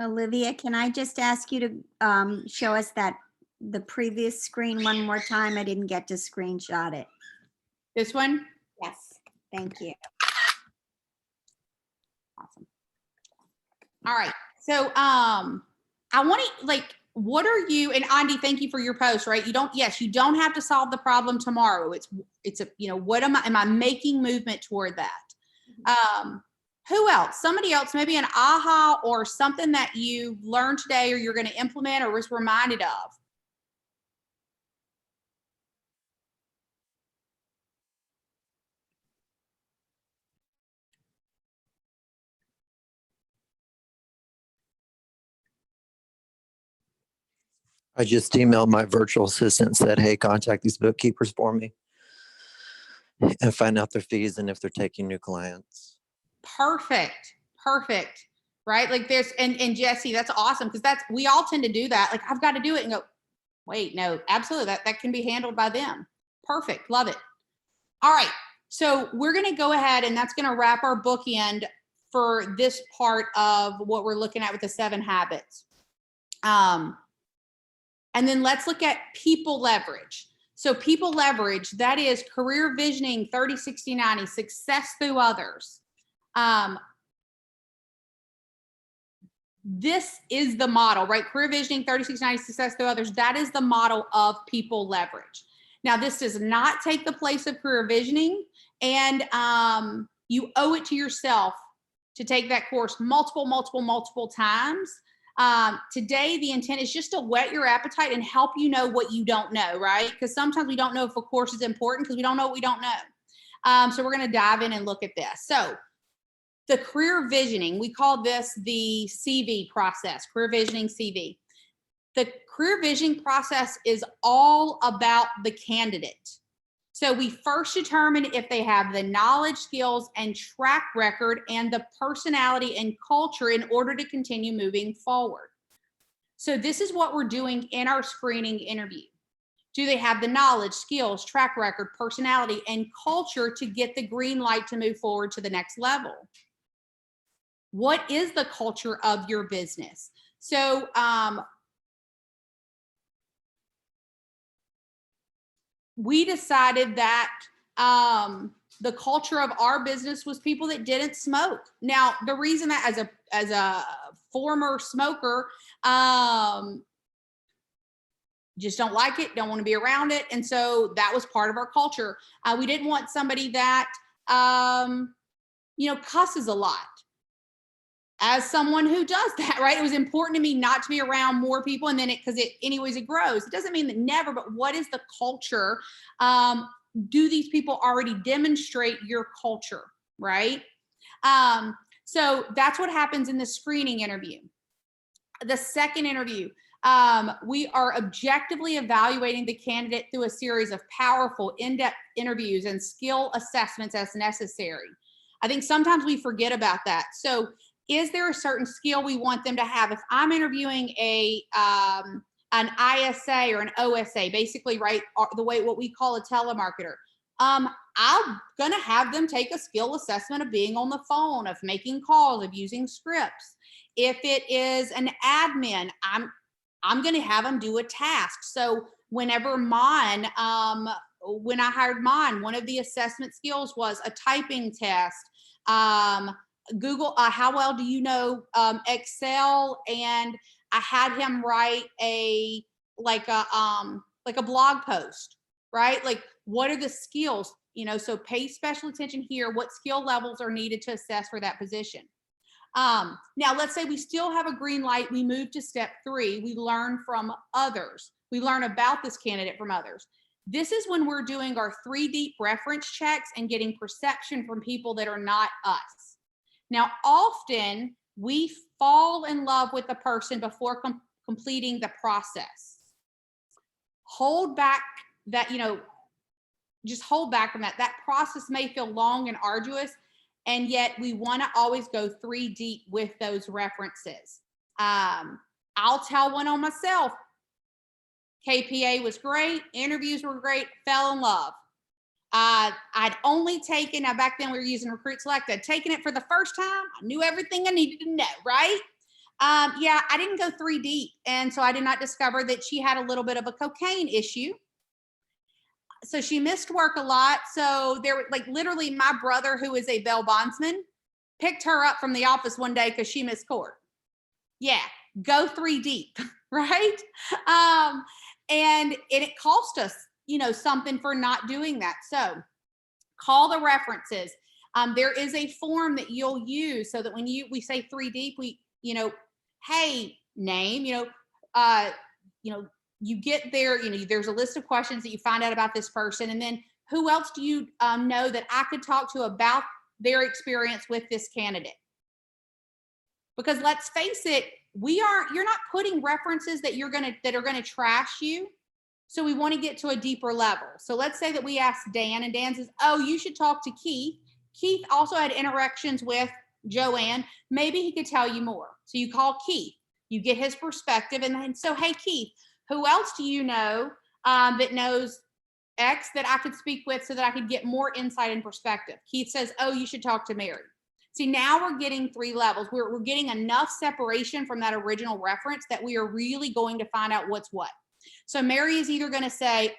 Olivia, can I just ask you to show us the previous screen one more time? I didn't get to screenshot it. This one? Yes, thank you. Awesome. All right. So I want to what are you, and Andy, thank you for your post, right? You don't have to solve the problem tomorrow. It's what am I making movement toward that? Who else? Somebody else, maybe an aha or something that you learned today or you're going to implement or was reminded of. I just emailed my virtual assistant and said, hey, contact these bookkeepers for me and find out their fees and if they're taking new clients. Perfect. Right? Like there's, and Jesse, that's awesome. Cause we all tend to do that. Like I've got to do it and go, wait, no, absolutely. That can be handled by them. Perfect. Love it. All right. So we're going to go ahead and that's going to wrap our bookend for this part of what we're looking at with the 7 habits. And then let's look at people leverage. So people leverage, that is career visioning, 30, 60, 90, success through others. This is the model, right? Career visioning, 30, 60, 90, success through others. That is the model of people leverage. Now, this does not take the place of career visioning, and you owe it to yourself to take that course multiple times. Today, the intent is just to whet your appetite and help you know what you don't know, right? Because sometimes we don't know if a course is important because we don't know what we don't know. So we're going to dive in and look at this. So the career visioning, we call this the CV process, career visioning CV. The career visioning process is all about the candidate. So we first determine if they have the knowledge, skills, and track record and the personality and culture in order to continue moving forward. So this is what we're doing in our screening interview. Do they have the knowledge, skills, track record, personality, and culture to get the green light to move forward to the next level? What is the culture of your business? So we decided that the culture of our business was people that didn't smoke. Now, the reason that as a former smoker, just don't like it, don't want to be around it. And so that was part of our culture. We didn't want somebody that, cusses a lot. As someone who does that, right? It was important to me not to be around more people, and then anyways, it grows. It doesn't mean that never, but what is the culture? Do these people already demonstrate your culture, right? So that's what happens in the screening interview. The second interview, we are objectively evaluating the candidate through a series of powerful, in-depth interviews and skill assessments as necessary. I think sometimes we forget about that. So is there a certain skill we want them to have? If I'm interviewing an ISA or an OSA, basically, right, what we call a telemarketer, I'm gonna have them take a skill assessment of being on the phone, of making calls, of using scripts. If it is an admin, I'm gonna have them do a task. So whenever when I hired mine, one of the assessment skills was a typing test. Google, how well do you know Excel? And I had him write a blog post, right? Like, what are the skills? So pay special attention here. What skill levels are needed to assess for that position? Now, let's say we still have a green light. We move to step 3. We learn from others. We learn about this candidate from others. This is when we're doing our 3 deep reference checks and getting perception from people that are not us. Now, often we fall in love with the person before completing the process. Hold back that, just hold back from that. That process may feel long and arduous, and yet we want to always go 3 deep with those references. I'll tell one on myself. KPA was great. Interviews were great. Fell in love. I'd only taken, back then we were using Recruit Select. I'd taken it for the first time. I knew everything I needed to know, right? Yeah, I didn't go 3 deep. And so I did not discover that she had a little bit of a cocaine issue. So she missed work a lot. So there, like literally my brother, who is a bail bondsman, picked her up from the office one day because she missed court. Yeah, go 3 deep, right? And it cost us, something for not doing that. So call the references. There is a form that you'll use so that when we say 3 deep, we, hey, name, you get there, there's a list of questions that you find out about this person. And then who else do you know that I could talk to about their experience with this candidate? Because let's face it, you're not putting references that are going to trash you. So we want to get to a deeper level. So let's say that we ask Dan and Dan says, oh, you should talk to Keith. Keith also had interactions with Joanne. Maybe he could tell you more. So you call Keith, you get his perspective. And then, so, hey, Keith, who else do you know that knows X that I could speak with so that I could get more insight and perspective? Keith says, oh, you should talk to Mary. See, now we're getting 3 levels. We're getting enough separation from that original reference that we are really going to find out what's what. So Mary is either going to say,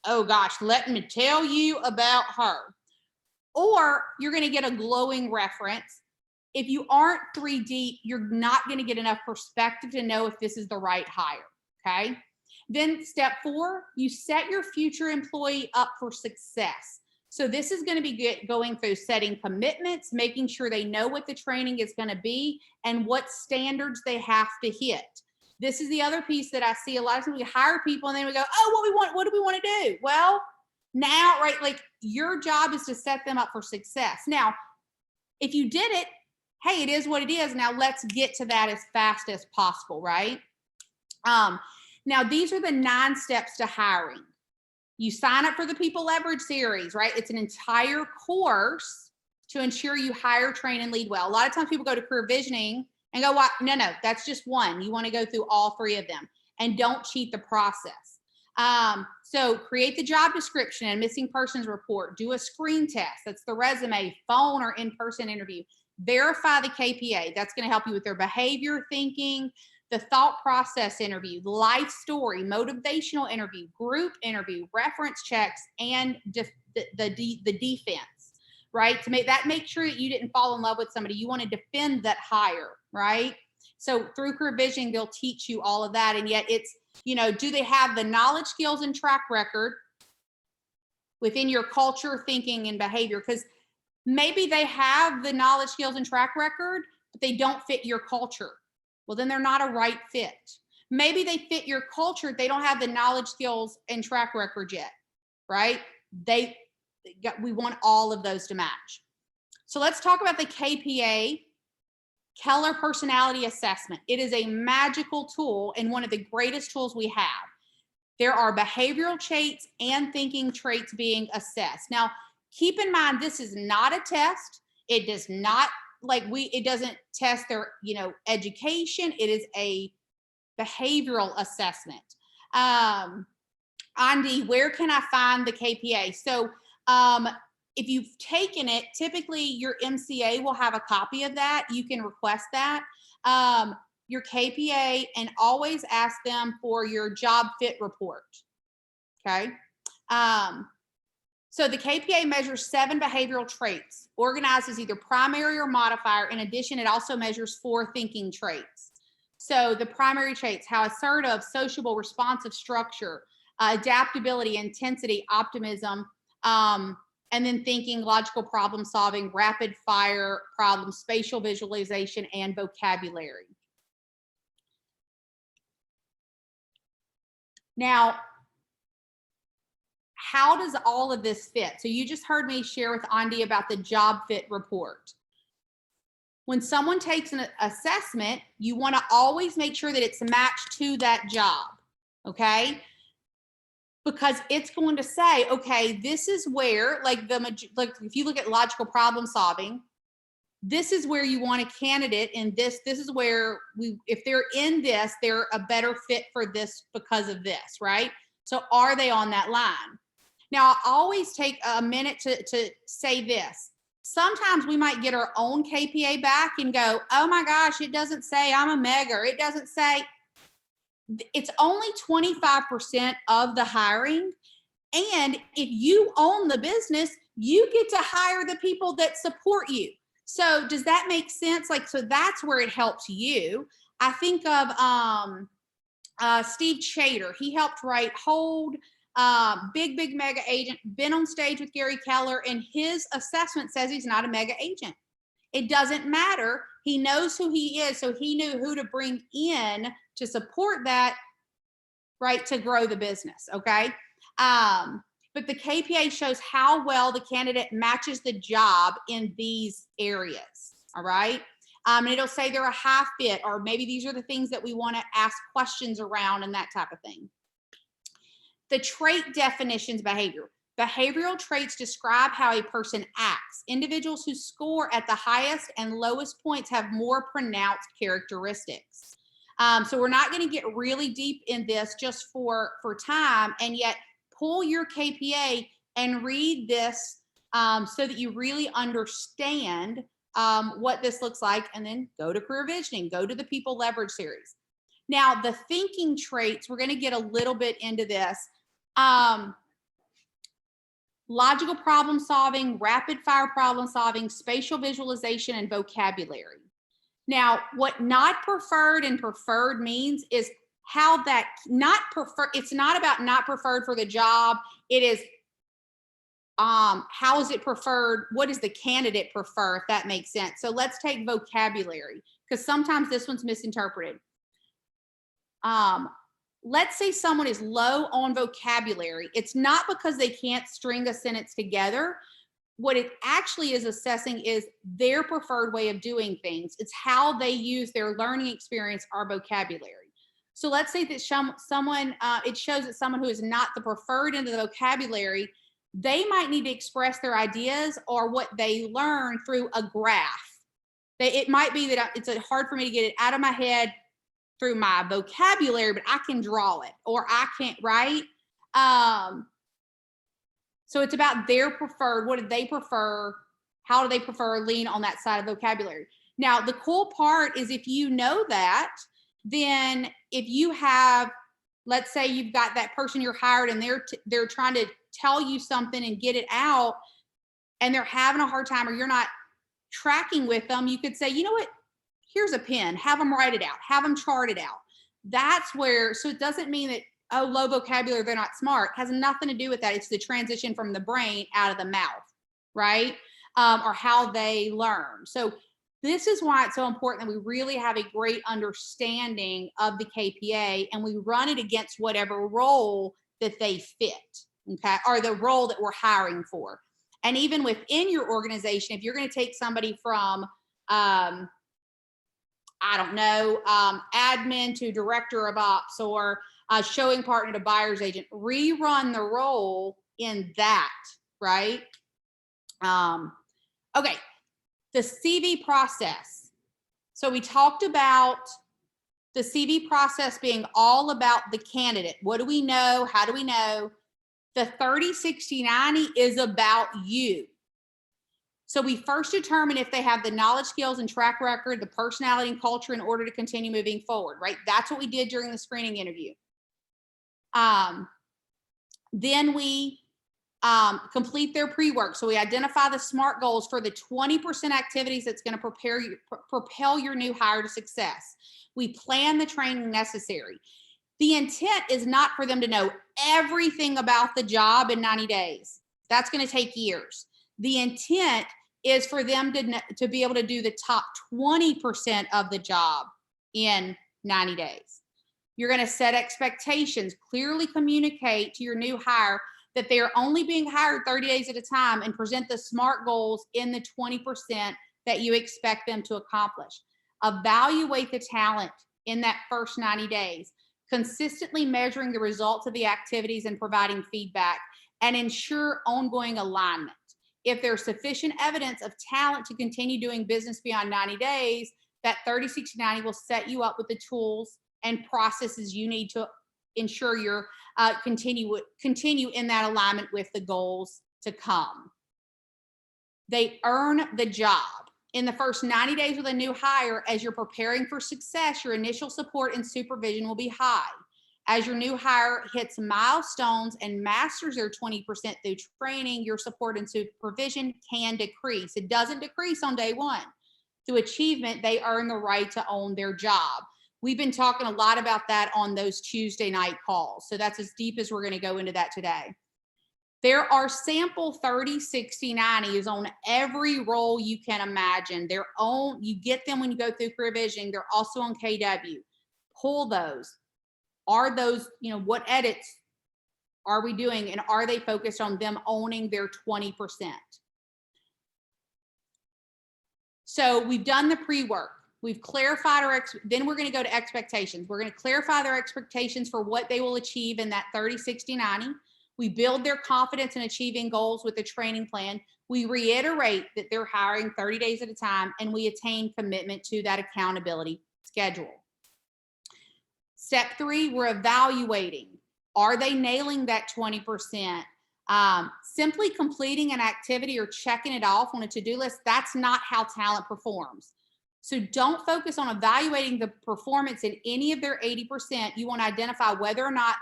oh gosh, let me tell you about her. Or you're going to get a glowing reference. If you aren't 3 deep, you're not going to get enough perspective to know if this is the right hire. Okay. Then step 4, you set your future employee up for success. So this is going to be going through setting commitments, making sure they know what the training is going to be and what standards they have to hit. This is the other piece that I see a lot of times. We hire people and then we go, oh, what do we want to do? Well, now, right, like your job is to set them up for success. Now, if you did it, hey, it is what it is. Now let's get to that as fast as possible, right? Now these are the 9 steps to hiring. You sign up for the People Leverage series, right? It's an entire course to ensure you hire, train, and lead well. A lot of times people go to career visioning and go, what? No, that's just one. You want to go through all 3 of them and don't cheat the process. So create the job description and missing persons report, do a screen test. That's the resume, phone, or in-person interview. Verify the KPA. That's going to help you with their behavior thinking, the thought process interview, life story, motivational interview, group interview, reference checks, and the defense, right? To make sure that you didn't fall in love with somebody. You want to defend that hire, right? So through career visioning, they'll teach you all of that. And yet it's, do they have the knowledge, skills, and track record within your culture, thinking, and behavior? Because maybe they have the knowledge, skills, and track record, but they don't fit your culture. Well, then they're not a right fit. Maybe they fit your culture. They don't have the knowledge, skills, and track record yet, right? We want all of those to match. So let's talk about the KPA, Keller Personality Assessment. It is a magical tool and one of the greatest tools we have. There are behavioral traits and thinking traits being assessed. Now, keep in mind, this is not a test. It does not it doesn't test their, education. It is a behavioral assessment. Andy, where can I find the KPA? So if you've taken it, typically your MCA will have a copy of that. You can request that. Your KPA, and always ask them for your job fit report. Okay. So the KPA measures 7 behavioral traits, organized as either primary or modifier. In addition, it also measures 4 thinking traits. So the primary traits: how assertive, sociable, responsive, structure, adaptability, intensity, optimism, and then thinking, logical problem solving, rapid fire problems, spatial visualization, and vocabulary. Now, how does all of this fit? So you just heard me share with Andy about the job fit report. When someone takes an assessment, you want to always make sure that it's matched to that job, okay? Because it's going to say, okay, this is where, like if you look at logical problem solving, this is where you want a candidate, and this is where if they're in this, they're a better fit for this because of this, right? So are they on that line? Now, I always take a minute to say this. sometimes we might get our own KPA back and go, oh my gosh, it doesn't say I'm a mega, or it doesn't say. It's only 25% of the hiring. And if you own the business, you get to hire the people that support you. So does that make sense? Like, so that's where it helps you. I think of Steve Chater. He helped write Hold, big mega agent, been on stage with Gary Keller, and his assessment says he's not a mega agent. It doesn't matter. He knows who he is. So he knew who to bring in to support that, right, to grow the business. Okay. But the KPA shows how well the candidate matches the job in these areas. All right. And it'll say they're a high fit, or maybe these are the things that we want to ask questions around and that type of thing. The trait definitions behavior. Behavioral traits describe how a person acts. Individuals who score at the highest and lowest points have more pronounced characteristics. So we're not going to get really deep in this just for time, and yet pull your KPA and read this so that you really understand what this looks like, and then go to career visioning, go to the people leverage series. Now, the thinking traits, we're going to get a little bit into this. Logical problem solving, rapid fire problem solving, spatial visualization, and vocabulary. Now, what not preferred and preferred means is how that not preferred, it's not about not preferred for the job. It is how is it preferred? What does the candidate prefer, if that makes sense? So let's take vocabulary, because sometimes this one's misinterpreted. Let's say someone is low on vocabulary. It's not because they can't string a sentence together. What it actually is assessing is their preferred way of doing things. It's how they use their learning experience or vocabulary. So let's say that someone, it shows that someone who is not the preferred in the vocabulary, they might need to express their ideas or what they learn through a graph. It might be that it's hard for me to get it out of my head through my vocabulary, but I can draw it, or I can't, right? So it's about their preferred. What do they prefer? How do they prefer? Lean on that side of vocabulary. Now, the cool part is if you know that, then if you have, let's say you've got that person you're hired and they're trying to tell you something and get it out, and they're having a hard time, or you're not tracking with them, you could say, you know what? Here's a pen, have them write it out, have them chart it out. That's where, so it doesn't mean that, oh, low vocabulary, they're not smart. It has nothing to do with that. It's the transition from the brain out of the mouth, right? Or how they learn. So this is why it's so important that we really have a great understanding of the KPA, and we run it against whatever role that they fit, okay, or the role that we're hiring for. And even within your organization, if you're going to take somebody from, I don't know, admin to director of ops, or showing partner to buyer's agent, rerun the role in that, right? Okay, the CV process. So we talked about the CV process being all about the candidate. What do we know? How do we know? The 30, 60, 90 is about you. So we first determine if they have the knowledge, skills, and track record, the personality and culture in order to continue moving forward, right? That's what we did during the screening interview. Then we complete their pre-work. So we identify the SMART goals for the 20% activities that's going to propel your new hire to success. We plan the training necessary. The intent is not for them to know everything about the job in 90 days. That's going to take years. The intent is for them to be able to do the top 20% of the job in 90 days. You're going to set expectations, clearly communicate to your new hire that they are only being hired 30 days at a time, and present the SMART goals in the 20% that you expect them to accomplish. Evaluate the talent in that first 90 days, consistently measuring the results of the activities and providing feedback, and ensure ongoing alignment. If there's sufficient evidence of talent to continue doing business beyond 90 days, that 30, 60, 90 will set you up with the tools and processes you need to ensure you're continue in that alignment with the goals to come. They earn the job. In the first 90 days with a new hire, as you're preparing for success, your initial support and supervision will be high. As your new hire hits milestones and masters their 20% through training, your support and supervision can decrease. It doesn't decrease on day one. Through achievement, they earn the right to own their job. We've been talking a lot about that on those Tuesday night calls. So that's as deep as we're going to go into that today. There are sample 30, 60, 90s on every role you can imagine. You get them when you go through career visioning. They're also on KW. Pull those. Are those, what edits are we doing? And are they focused on them owning their 20%? So we've done the pre-work. We've clarified then we're going to go to expectations. We're going to clarify their expectations for what they will achieve in that 30, 60, 90. We build their confidence in achieving goals with a training plan. We reiterate that they're hiring 30 days at a time, and we attain commitment to that accountability schedule. Step 3, we're evaluating. Are they nailing that 20%? Simply completing an activity or checking it off on a to-do list, that's not how talent performs. So don't focus on evaluating the performance in any of their 80%. You want to identify whether or not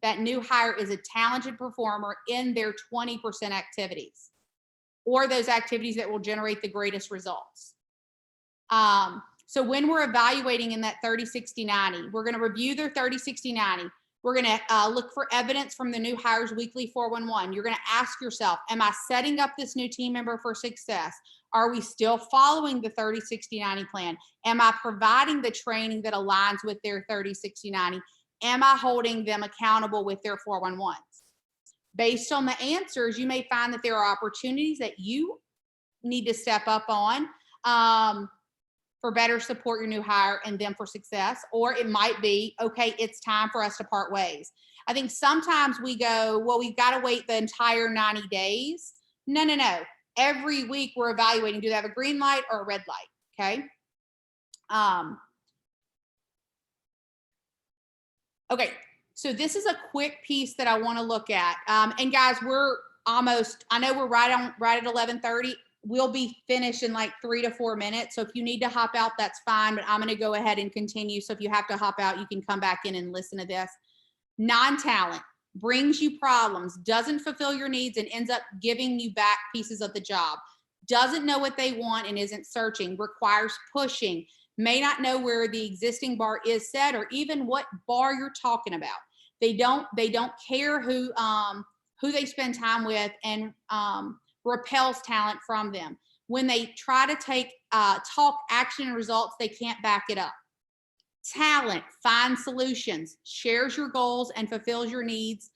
that new hire is a talented performer in their 20% activities, or those activities that will generate the greatest results. So when we're evaluating in that 30, 60, 90, we're going to review their 30, 60, 90. We're going to look for evidence from the new hire's weekly 411. You're going to ask yourself, am I setting up this new team member for success? Are we still following the 30, 60, 90 plan? Am I providing the training that aligns with their 30, 60, 90? Am I holding them accountable with their 411s? Based on the answers, you may find that there are opportunities that you need to step up on for better support your new hire and them for success. Or it might be, okay, it's time for us to part ways. I think sometimes we go, well, we've got to wait the entire 90 days. No. Every week we're evaluating, do they have a green light or a red light? Okay. Okay, so this is a quick piece that I want to look at. And guys, I know we're right at 11:30. We'll be finished in like 3 to 4 minutes. So if you need to hop out, that's fine, but I'm going to go ahead and continue. So if you have to hop out, you can come back in and listen to this. Non-talent brings you problems, doesn't fulfill your needs, and ends up giving you back pieces of the job. Doesn't know what they want and isn't searching, requires pushing, may not know where the existing bar is set or even what bar you're talking about. They don't care who they spend time with, and repels talent from them. When they try to talk action and results, they can't back it up. Talent finds solutions, shares your goals and fulfills your needs,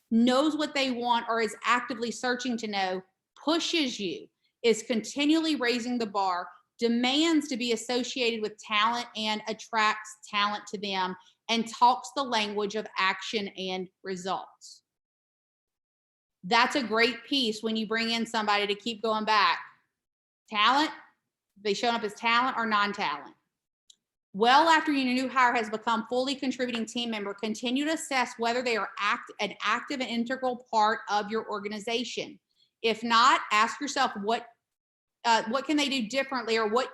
knows what they want or is actively searching to know, pushes you, is continually raising the bar, demands to be associated with talent and attracts talent to them, and talks the language of action and results. That's a great piece when you bring in somebody to keep going back. Talent, they show up as talent or non-talent. Well, after your new hire has become fully contributing team member, continue to assess whether they are an active and integral part of your organization. If not, ask yourself what can they do differently, or what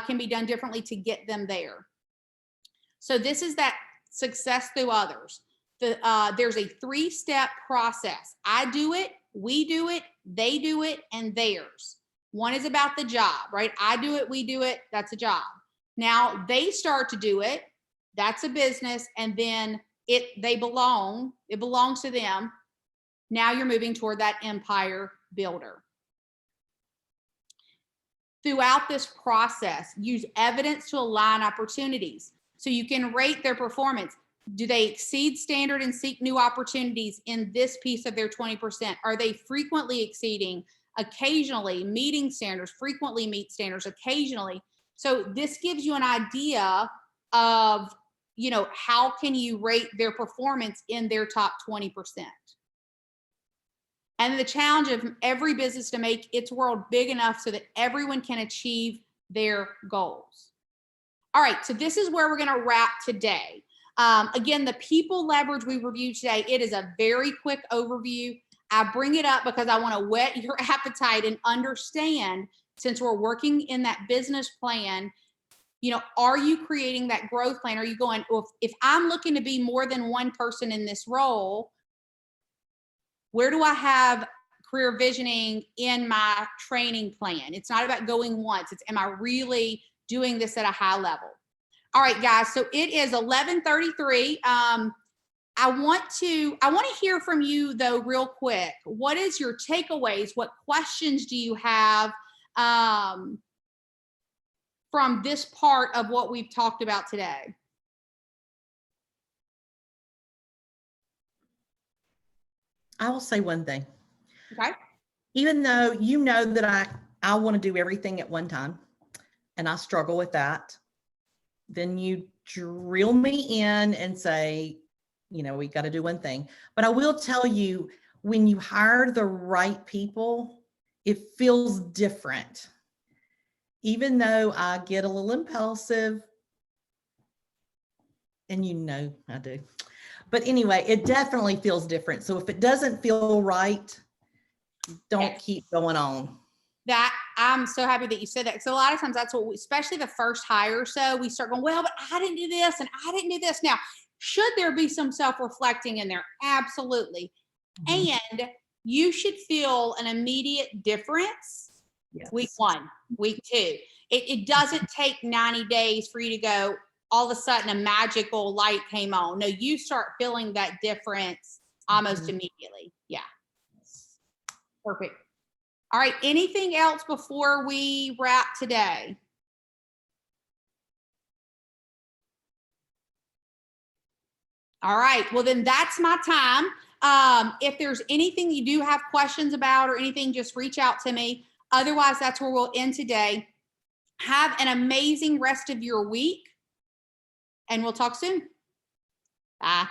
can be done differently to get them there. So this is that success through others. There's a 3-step process. I do it, we do it, they do it, and theirs. One is about the job, right? I do it, we do it, that's a job. Now they start to do it, that's a business, and then it belongs to them. Now you're moving toward that empire builder. Throughout this process, use evidence to align opportunities. So you can rate their performance. Do they exceed standard and seek new opportunities in this piece of their 20%? Are they frequently exceeding, occasionally meeting standards, frequently meet standards, occasionally? So this gives you an idea of, how can you rate their performance in their top 20%? And the challenge of every business to make its world big enough so that everyone can achieve their goals. All right, so this is where we're going to wrap today. Again, the people leverage we reviewed today, it is a very quick overview. I bring it up because I want to whet your appetite and understand, since we're working in that business plan, you know, are you creating that growth plan? Are you going, well, if I'm looking to be more than one person in this role, where do I have career visioning in my training plan? It's not about going once. It's, am I really doing this at a high level? All right, guys. So it is 11:33. I want to hear from you though, real quick. What is your takeaways? What questions do you have from this part of what we've talked about today? I will say one thing. Okay. Even though you know that I want to do everything at one time, and I struggle with that, then you drill me in and say, you know, we got to do one thing. But I will tell you, when you hire the right people, it feels different. Even though I get a little impulsive, and you know I do. But anyway, it definitely feels different. So if it doesn't feel right, don't keep going on. That I'm so happy that you said that. So a lot of times that's what we, especially the first hire or so, we start going, well, but I didn't do this and I didn't do this. Now, should there be some self-reflecting in there? Absolutely. And you should feel an immediate difference. Yes. Week 1, week 2. It doesn't take 90 days for you to go, all of a sudden a magical light came on. No, you start feeling that difference almost immediately. Yeah. Perfect. All right. Anything else before we wrap today? All right. Well, then that's my time. If there's anything you do have questions about or anything, just reach out to me. Otherwise, that's where we'll end today. Have an amazing rest of your week, and we'll talk soon. Bye.